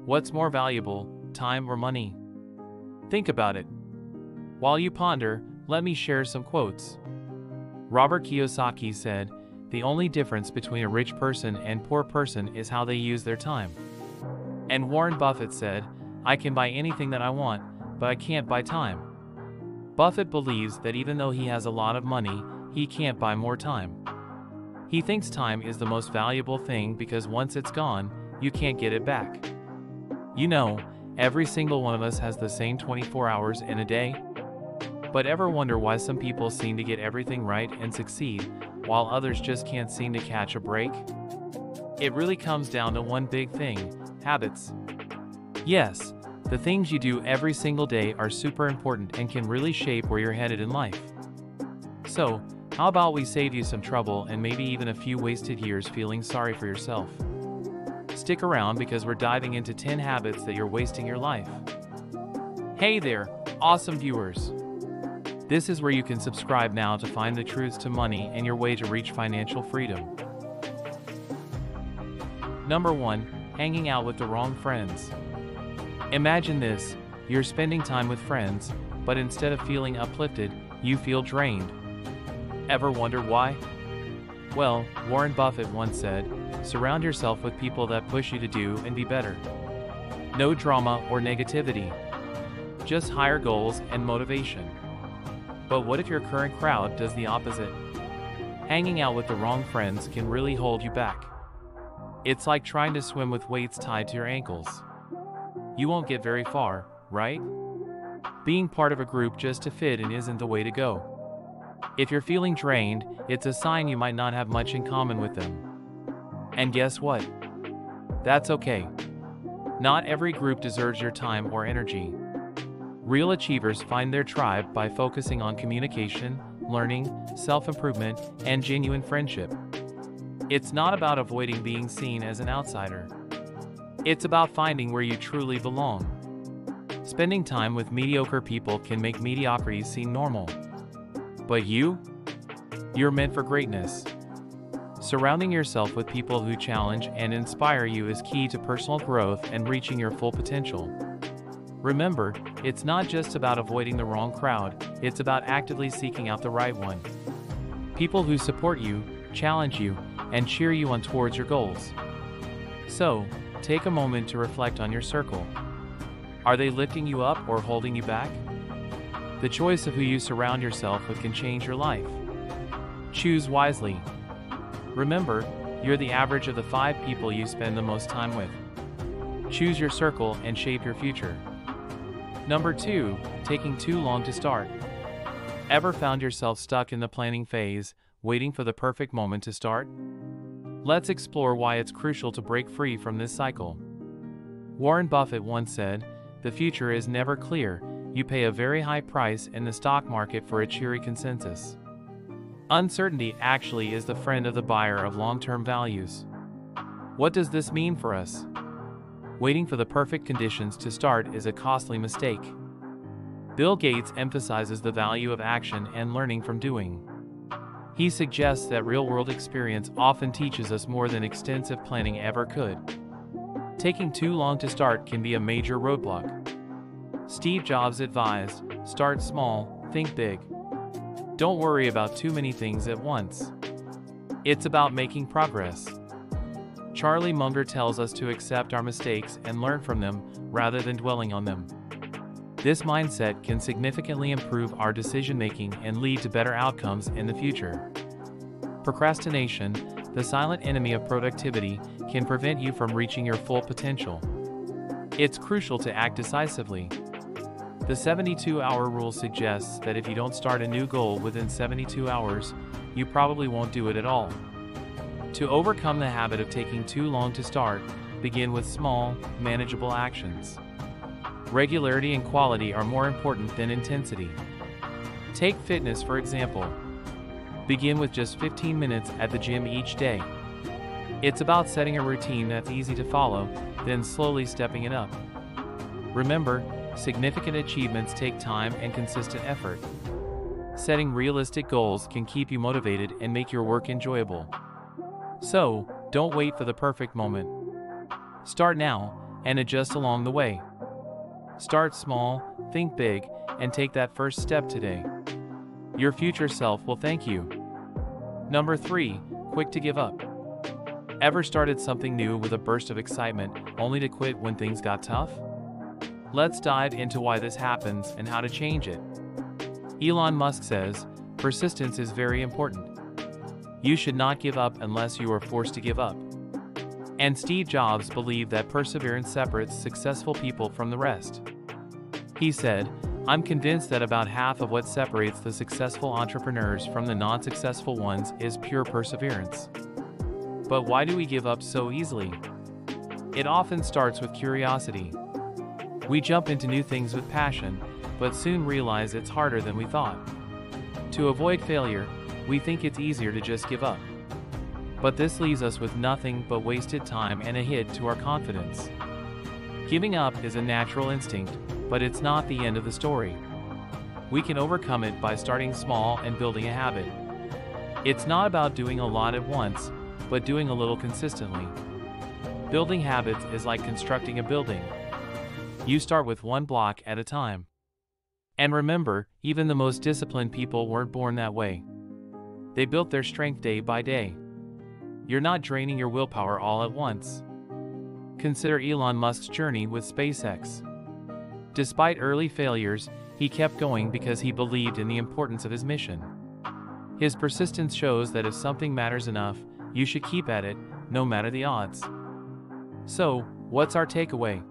What's more valuable, time or money? Think about it. While you ponder, let me share some quotes. Robert Kiyosaki said, "The only difference between a rich person and poor person is how they use their time." And Warren Buffett said, "I can buy anything that I want, but I can't buy time." Buffett believes that even though he has a lot of money, he can't buy more time. He thinks time is the most valuable thing because once it's gone, you can't get it back. You know, every single one of us has the same 24 hours in a day. But ever wonder why some people seem to get everything right and succeed, while others just can't seem to catch a break? It really comes down to one big thing: habits. Yes, the things you do every single day are super important and can really shape where you're headed in life. So, how about we save you some trouble and maybe even a few wasted years feeling sorry for yourself? Stick around because we're diving into 10 habits that you're wasting your life. Hey there, awesome viewers! This is where you can subscribe now to find the truths to money and your way to reach financial freedom. Number 1. Hanging out with the wrong friends. Imagine this: you're spending time with friends, but instead of feeling uplifted, you feel drained. Ever wonder why? Well, Warren Buffett once said, "Surround yourself with people that push you to do and be better." No drama or negativity. Just higher goals and motivation. But what if your current crowd does the opposite? Hanging out with the wrong friends can really hold you back. It's like trying to swim with weights tied to your ankles. You won't get very far, right? Being part of a group just to fit in isn't the way to go. If you're feeling drained, it's a sign you might not have much in common with them. And guess what? That's okay. Not every group deserves your time or energy. Real achievers find their tribe by focusing on communication, learning, self-improvement, and genuine friendship. It's not about avoiding being seen as an outsider. It's about finding where you truly belong. Spending time with mediocre people can make mediocrity seem normal. But you're meant for greatness. Surrounding yourself with people who challenge and inspire you is key to personal growth and reaching your full potential. Remember, it's not just about avoiding the wrong crowd, it's about actively seeking out the right one. People who support you, challenge you, and cheer you on towards your goals. So, take a moment to reflect on your circle. Are they lifting you up or holding you back? The choice of who you surround yourself with can change your life. Choose wisely. Remember, you're the average of the 5 people you spend the most time with. Choose your circle and shape your future. Number 2, taking too long to start. Ever found yourself stuck in the planning phase, waiting for the perfect moment to start? Let's explore why it's crucial to break free from this cycle. Warren Buffett once said, "The future is never clear. You pay a very high price in the stock market for a cheery consensus." Uncertainty actually is the friend of the buyer of long-term values. What does this mean for us? Waiting for the perfect conditions to start is a costly mistake. Bill Gates emphasizes the value of action and learning from doing. He suggests that real-world experience often teaches us more than extensive planning ever could. Taking too long to start can be a major roadblock. Steve Jobs advised, "Start small, think big." Don't worry about too many things at once. It's about making progress. Charlie Munger tells us to accept our mistakes and learn from them rather than dwelling on them. This mindset can significantly improve our decision-making and lead to better outcomes in the future. Procrastination, the silent enemy of productivity, can prevent you from reaching your full potential. It's crucial to act decisively. The 72-hour rule suggests that if you don't start a new goal within 72 hours, you probably won't do it at all. To overcome the habit of taking too long to start, begin with small, manageable actions. Regularity and quality are more important than intensity. Take fitness for example. Begin with just 15 minutes at the gym each day. It's about setting a routine that's easy to follow, then slowly stepping it up. Remember, significant achievements take time and consistent effort. Setting realistic goals can keep you motivated and make your work enjoyable. So, don't wait for the perfect moment. Start now, and adjust along the way. Start small, think big, and take that first step today. Your future self will thank you. Number 3, quick to give up. Ever started something new with a burst of excitement only to quit when things got tough? Let's dive into why this happens and how to change it. Elon Musk says, persistence is very important. You should not give up unless you are forced to give up. And Steve Jobs believed that perseverance separates successful people from the rest. He said, "I'm convinced that about half of what separates the successful entrepreneurs from the non-successful ones is pure perseverance." But why do we give up so easily? It often starts with curiosity. We jump into new things with passion, but soon realize it's harder than we thought. To avoid failure, we think it's easier to just give up. But this leaves us with nothing but wasted time and a hit to our confidence. Giving up is a natural instinct, but it's not the end of the story. We can overcome it by starting small and building a habit. It's not about doing a lot at once, but doing a little consistently. Building habits is like constructing a building. You start with one block at a time. And remember, even the most disciplined people weren't born that way. They built their strength day by day. You're not draining your willpower all at once. Consider Elon Musk's journey with SpaceX. Despite early failures, he kept going because he believed in the importance of his mission. His persistence shows that if something matters enough, you should keep at it, no matter the odds. So, what's our takeaway?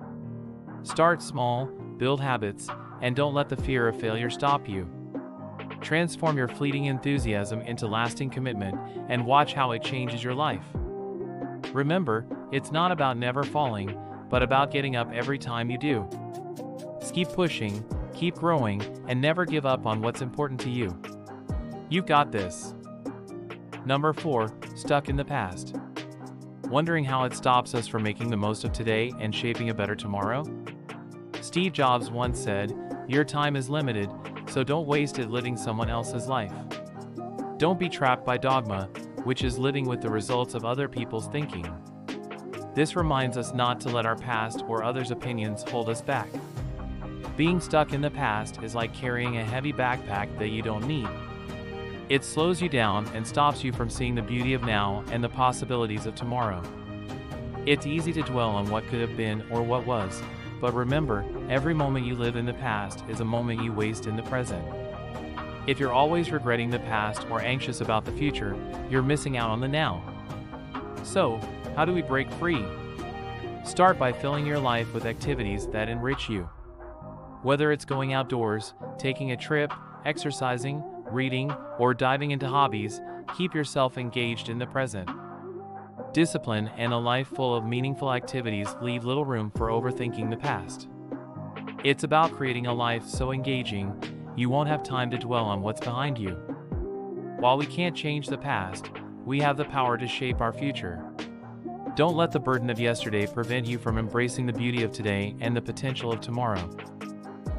Start small, build habits, and don't let the fear of failure stop you. Transform your fleeting enthusiasm into lasting commitment and watch how it changes your life. Remember, it's not about never falling, but about getting up every time you do. Keep pushing, keep growing, and never give up on what's important to you. You've got this. Number 4, stuck in the past. Wondering how it stops us from making the most of today and shaping a better tomorrow? Steve Jobs once said, "Your time is limited, so don't waste it living someone else's life." Don't be trapped by dogma, which is living with the results of other people's thinking. This reminds us not to let our past or others' opinions hold us back. Being stuck in the past is like carrying a heavy backpack that you don't need. It slows you down and stops you from seeing the beauty of now and the possibilities of tomorrow. It's easy to dwell on what could have been or what was, but remember, every moment you live in the past is a moment you waste in the present. If you're always regretting the past or anxious about the future, you're missing out on the now. So, how do we break free? Start by filling your life with activities that enrich you. Whether it's going outdoors, taking a trip, exercising, reading, or diving into hobbies, keep yourself engaged in the present. Discipline and a life full of meaningful activities leave little room for overthinking the past. It's about creating a life so engaging, you won't have time to dwell on what's behind you. While we can't change the past, we have the power to shape our future. Don't let the burden of yesterday prevent you from embracing the beauty of today and the potential of tomorrow.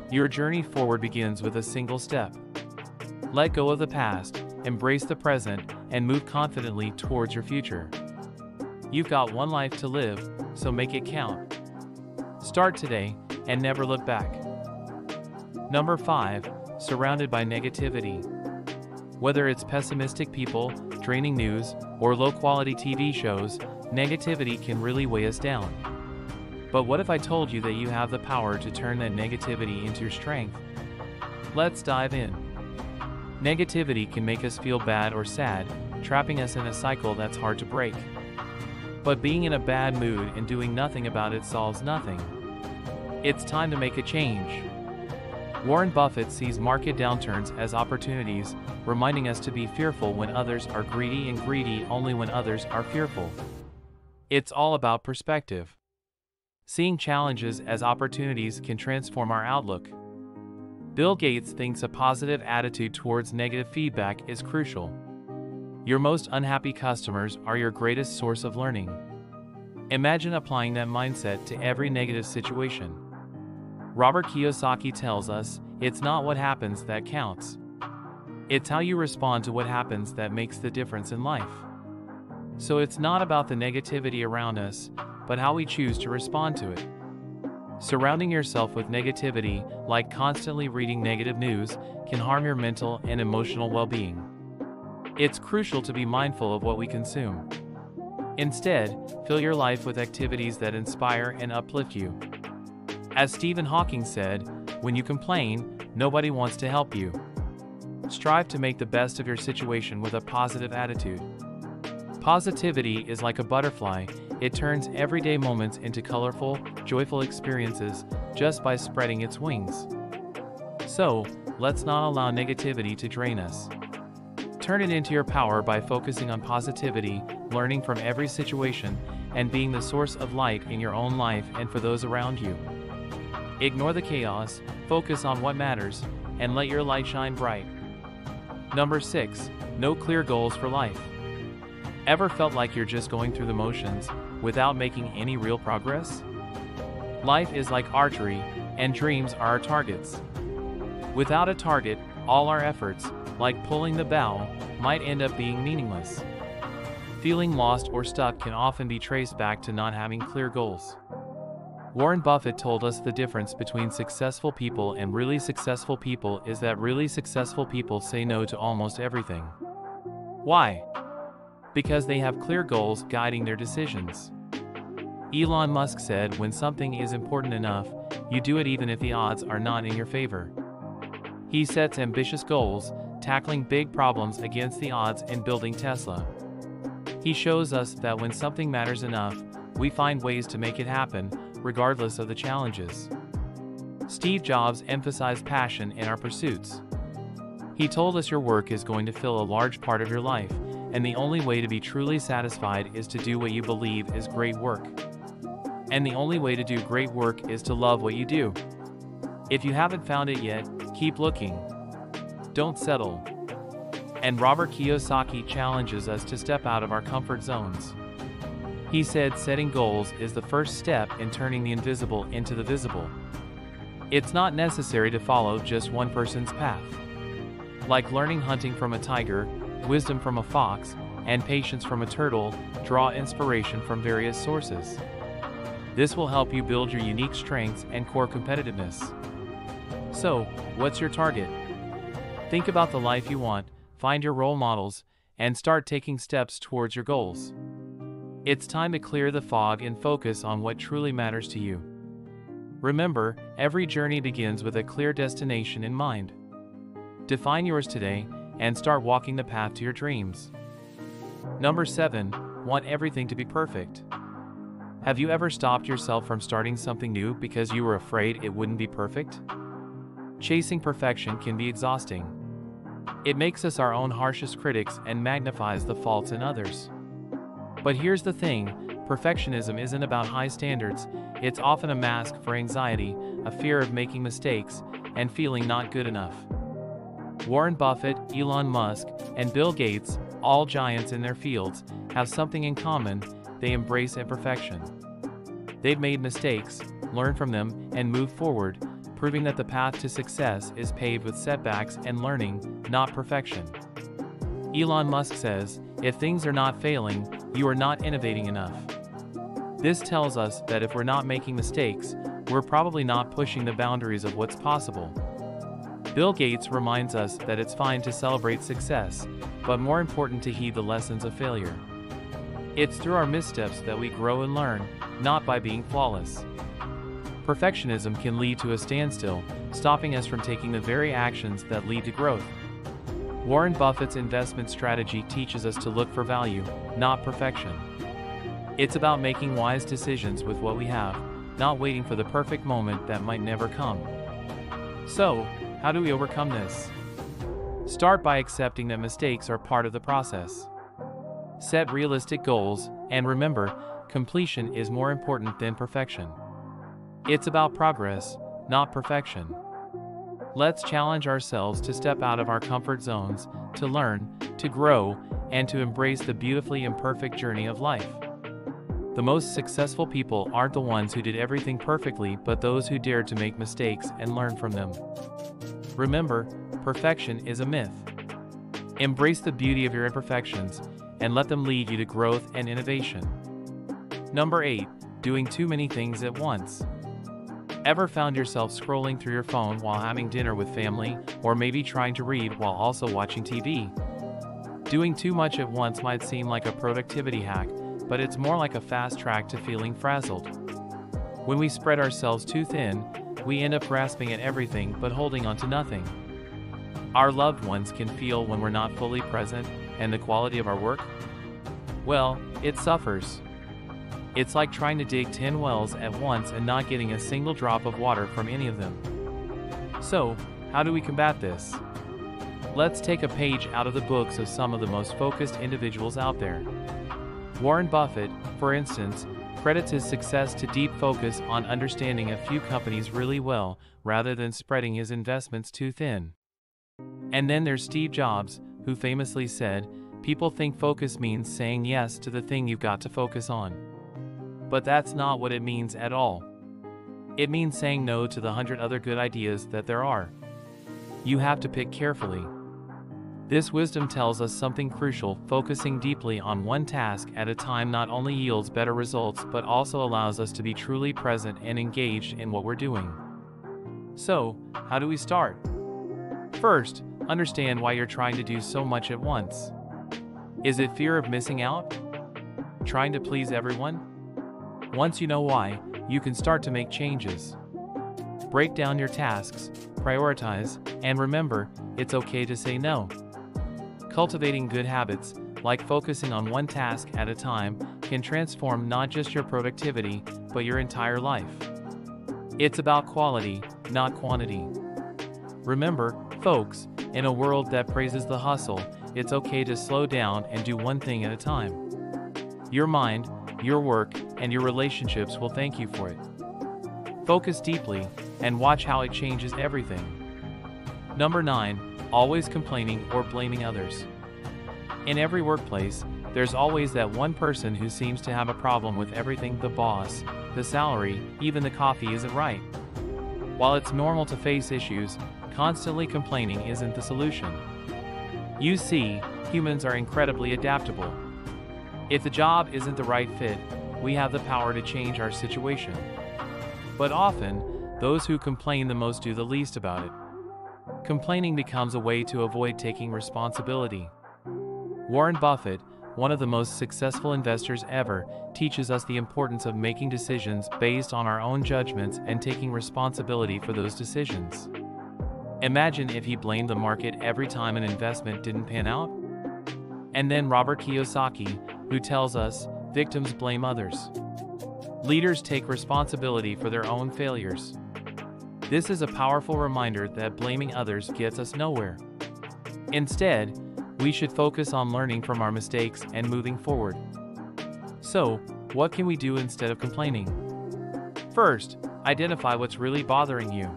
Your journey forward begins with a single step. Let go of the past, embrace the present, and move confidently towards your future. You've got one life to live, so make it count. Start today, and never look back. Number 5, surrounded by negativity. Whether it's pessimistic people, draining news, or low-quality TV shows, negativity can really weigh us down. But what if I told you that you have the power to turn that negativity into your strength? Let's dive in. Negativity can make us feel bad or sad, trapping us in a cycle that's hard to break. But being in a bad mood and doing nothing about it solves nothing. It's time to make a change. Warren Buffett sees market downturns as opportunities, reminding us to be fearful when others are greedy and greedy only when others are fearful. It's all about perspective. Seeing challenges as opportunities can transform our outlook. Bill Gates thinks a positive attitude towards negative feedback is crucial. Your most unhappy customers are your greatest source of learning. Imagine applying that mindset to every negative situation. Robert Kiyosaki tells us, it's not what happens that counts. It's how you respond to what happens that makes the difference in life. So it's not about the negativity around us, but how we choose to respond to it. Surrounding yourself with negativity, like constantly reading negative news, can harm your mental and emotional well-being. It's crucial to be mindful of what we consume. Instead, fill your life with activities that inspire and uplift you. As Stephen Hawking said, when you complain, nobody wants to help you. Strive to make the best of your situation with a positive attitude. Positivity is like a butterfly. It turns everyday moments into colorful, joyful experiences just by spreading its wings. So, let's not allow negativity to drain us. Turn it into your power by focusing on positivity, learning from every situation, and being the source of light in your own life and for those around you. Ignore the chaos, focus on what matters, and let your light shine bright. Number 6. No clear goals for life. Ever felt like you're just going through the motions without making any real progress? Life is like archery, and dreams are our targets. Without a target, all our efforts, like pulling the bow, might end up being meaningless. Feeling lost or stuck can often be traced back to not having clear goals. Warren Buffett told us the difference between successful people and really successful people is that really successful people say no to almost everything. Why? Because they have clear goals guiding their decisions. Elon Musk said, when something is important enough, you do it even if the odds are not in your favor. He sets ambitious goals, tackling big problems against the odds and building Tesla. He shows us that when something matters enough, we find ways to make it happen, regardless of the challenges. Steve Jobs emphasized passion in our pursuits. He told us your work is going to fill a large part of your life, and the only way to be truly satisfied is to do what you believe is great work. And the only way to do great work is to love what you do. If you haven't found it yet, keep looking. Don't settle. And Robert Kiyosaki challenges us to step out of our comfort zones. He said setting goals is the first step in turning the invisible into the visible. It's not necessary to follow just one person's path. Like learning hunting from a tiger, wisdom from a fox, and patience from a turtle, draw inspiration from various sources. This will help you build your unique strengths and core competitiveness. So, what's your target? Think about the life you want, find your role models, and start taking steps towards your goals. It's time to clear the fog and focus on what truly matters to you. Remember, every journey begins with a clear destination in mind. Define yours today and start walking the path to your dreams. Number 7. Want everything to be perfect. Have you ever stopped yourself from starting something new because you were afraid it wouldn't be perfect? Chasing perfection can be exhausting. It makes us our own harshest critics and magnifies the faults in others. But here's the thing, perfectionism isn't about high standards, it's often a mask for anxiety, a fear of making mistakes, and feeling not good enough. Warren Buffett, Elon Musk, and Bill Gates, all giants in their fields, have something in common: they embrace imperfection. They've made mistakes, learned from them, and moved forward, proving that the path to success is paved with setbacks and learning, not perfection. Elon Musk says, if things are not failing, you are not innovating enough. This tells us that if we're not making mistakes, we're probably not pushing the boundaries of what's possible. Bill Gates reminds us that it's fine to celebrate success, but more important to heed the lessons of failure. It's through our missteps that we grow and learn, not by being flawless. Perfectionism can lead to a standstill, stopping us from taking the very actions that lead to growth. Warren Buffett's investment strategy teaches us to look for value, not perfection. It's about making wise decisions with what we have, not waiting for the perfect moment that might never come. So, how do we overcome this? Start by accepting that mistakes are part of the process. Set realistic goals, and remember, completion is more important than perfection. It's about progress, not perfection. Let's challenge ourselves to step out of our comfort zones, to learn, to grow, and to embrace the beautifully imperfect journey of life. The most successful people aren't the ones who did everything perfectly, but those who dared to make mistakes and learn from them. Remember, perfection is a myth. Embrace the beauty of your imperfections, and let them lead you to growth and innovation. Number 8. Doing too many things at once. Ever found yourself scrolling through your phone while having dinner with family, or maybe trying to read while also watching TV? Doing too much at once might seem like a productivity hack, but it's more like a fast track to feeling frazzled. When we spread ourselves too thin, we end up grasping at everything but holding on to nothing. Our loved ones can feel when we're not fully present, and the quality of our work? Well, it suffers. It's like trying to dig 10 wells at once and not getting a single drop of water from any of them. So, how do we combat this? Let's take a page out of the books of some of the most focused individuals out there. Warren Buffett, for instance, credits his success to deep focus on understanding a few companies really well, rather than spreading his investments too thin. And then there's Steve Jobs, who famously said, "People think focus means saying yes to the thing you've got to focus on." But that's not what it means at all. It means saying no to the 100 other good ideas that there are. You have to pick carefully. This wisdom tells us something crucial: focusing deeply on one task at a time not only yields better results but also allows us to be truly present and engaged in what we're doing. So, how do we start? First, understand why you're trying to do so much at once. Is it fear of missing out? Trying to please everyone? Once you know why, you can start to make changes. Break down your tasks, prioritize, and remember, it's okay to say no. Cultivating good habits, like focusing on one task at a time, can transform not just your productivity, but your entire life. It's about quality, not quantity. Remember, folks, in a world that praises the hustle, it's okay to slow down and do one thing at a time. Your mind, your work, and your relationships will thank you for it. Focus deeply, and watch how it changes everything. Number 9, always complaining or blaming others. In every workplace, there's always that one person who seems to have a problem with everything: the boss, the salary, even the coffee isn't right. While it's normal to face issues, constantly complaining isn't the solution. You see, humans are incredibly adaptable. If the job isn't the right fit, we have the power to change our situation. But often, those who complain the most do the least about it. Complaining becomes a way to avoid taking responsibility. Warren Buffett, one of the most successful investors ever, teaches us the importance of making decisions based on our own judgments and taking responsibility for those decisions. Imagine if he blamed the market every time an investment didn't pan out. And then Robert Kiyosaki, who tells us, victims blame others. Leaders take responsibility for their own failures. This is a powerful reminder that blaming others gets us nowhere. Instead, we should focus on learning from our mistakes and moving forward. So, what can we do instead of complaining? First, identify what's really bothering you.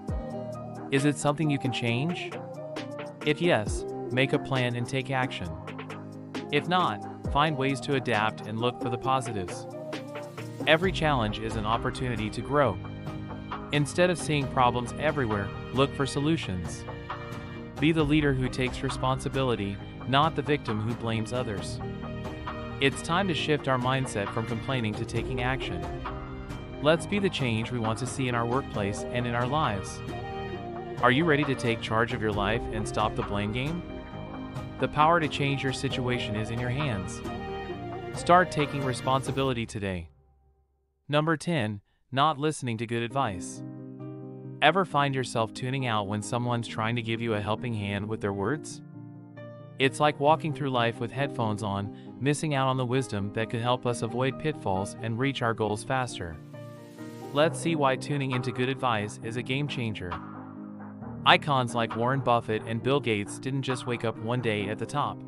Is it something you can change? If yes, make a plan and take action. If not, find ways to adapt and look for the positives. Every challenge is an opportunity to grow. Instead of seeing problems everywhere, look for solutions. Be the leader who takes responsibility, not the victim who blames others. It's time to shift our mindset from complaining to taking action. Let's be the change we want to see in our workplace and in our lives. Are you ready to take charge of your life and stop the blame game? The power to change your situation is in your hands. Start taking responsibility today. Number 10, not listening to good advice. Ever find yourself tuning out when someone's trying to give you a helping hand with their words? It's like walking through life with headphones on, missing out on the wisdom that could help us avoid pitfalls and reach our goals faster. Let's see why tuning into good advice is a game changer. Icons like Warren Buffett and Bill Gates didn't just wake up one day at the top.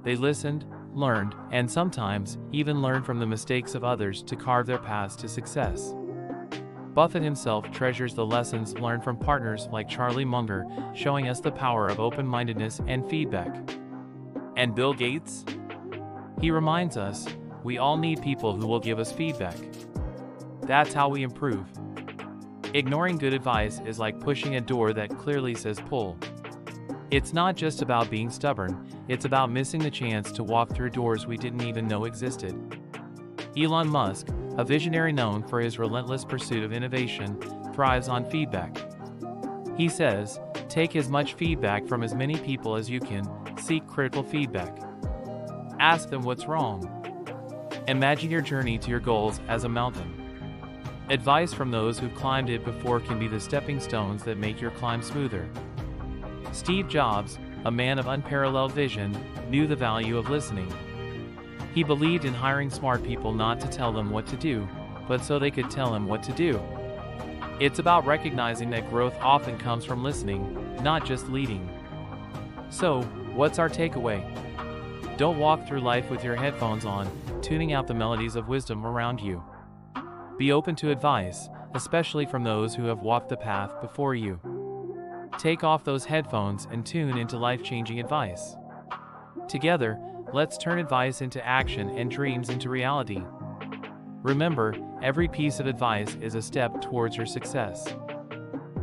They listened, learned, and sometimes even learned from the mistakes of others to carve their paths to success. Buffett himself treasures the lessons learned from partners like Charlie Munger, showing us the power of open-mindedness and feedback. And Bill Gates? He reminds us, we all need people who will give us feedback. That's how we improve. Ignoring good advice is like pushing a door that clearly says pull. It's not just about being stubborn, it's about missing the chance to walk through doors we didn't even know existed. Elon Musk, a visionary known for his relentless pursuit of innovation, thrives on feedback. He says, take as much feedback from as many people as you can, seek critical feedback. Ask them what's wrong. Imagine your journey to your goals as a mountain. Advice from those who climbed it before can be the stepping stones that make your climb smoother. Steve Jobs, a man of unparalleled vision, knew the value of listening. He believed in hiring smart people not to tell them what to do, but so they could tell him what to do. It's about recognizing that growth often comes from listening, not just leading. So, what's our takeaway? Don't walk through life with your headphones on, tuning out the melodies of wisdom around you. Be open to advice, especially from those who have walked the path before you. Take off those headphones and tune into life-changing advice. Together, let's turn advice into action and dreams into reality. Remember, every piece of advice is a step towards your success.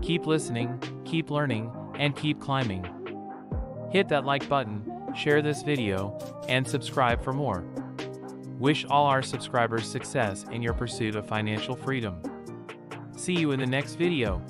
Keep listening, keep learning, and keep climbing. Hit that like button, share this video, and subscribe for more. Wish all our subscribers success in your pursuit of financial freedom. See you in the next video.